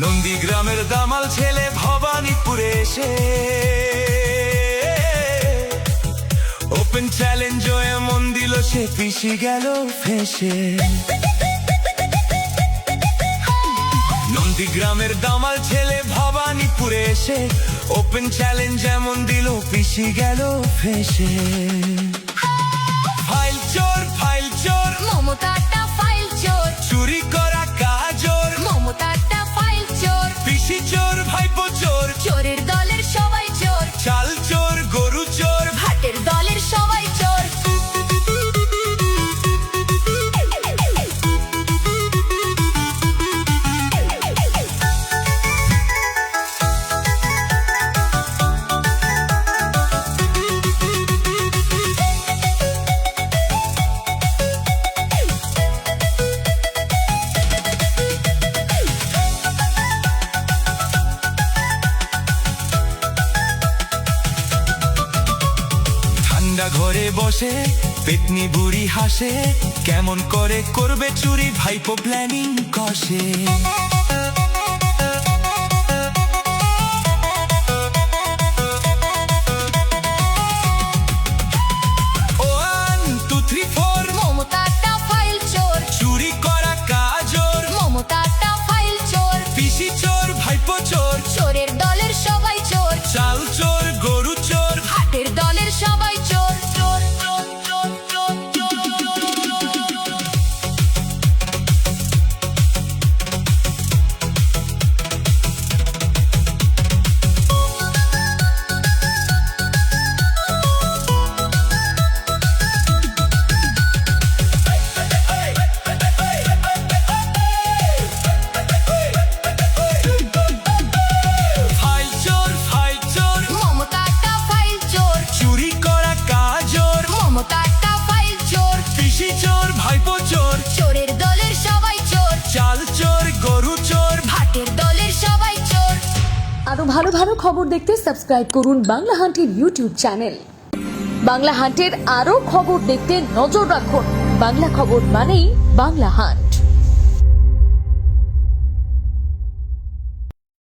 নন্দীগ্রামের দামাল ছেলে ভবানীপুরে এসে ওপেন চ্যালেঞ্জ এমন দিল সে পিছি গেল ফেসে। নন্দীগ্রামের দামাল ছেলে ভবানীপুরে এসে ওপেন চ্যালেঞ্জ এমন দিল পিছি গেল ফেসে। ফাইল চোর মমতাটা ফাইল চোর, চুরি করা কাজর মমতাটা ফাইল চোর, পিসি চোর ভাইপো চোর, চোরের দলের সবাই চোর, চাল চোর গরু চোর, ভাটের দলের সবাই চোর। ঘরে বসে পেতনি বুড়ি হাসে, কেমন করে করবে চুরি ভাইপো প্ল্যানিং কষে। মমতাটা ফাইল চোর, চুরি করা কাজর মমতাটা ফাইল চোর, পিসি চোর ভাইপো চোর, চোরের দলের সবাই চোর, চাল চোর গরু চোর, ভাটের দলের সবাই চোর। মমতাটা ফাইল চোর, চুরি করা কাজর মমতাটা ফাইল চোর, পিসি চোর ভাইপো চোর, চোরের দলের সবাই চোর, চাল চোর গরু চোর, ভাটের দলের সবাই চোর। আরো ভালো ভালো খবর দেখতে সাবস্ক্রাইব করুন বাংলা হান্টের ইউটিউব চ্যানেল। বাংলা হান্টের আরো খবর দেখতে নজর রাখুন। বাংলা খবর মানেই বাংলা হান্ট।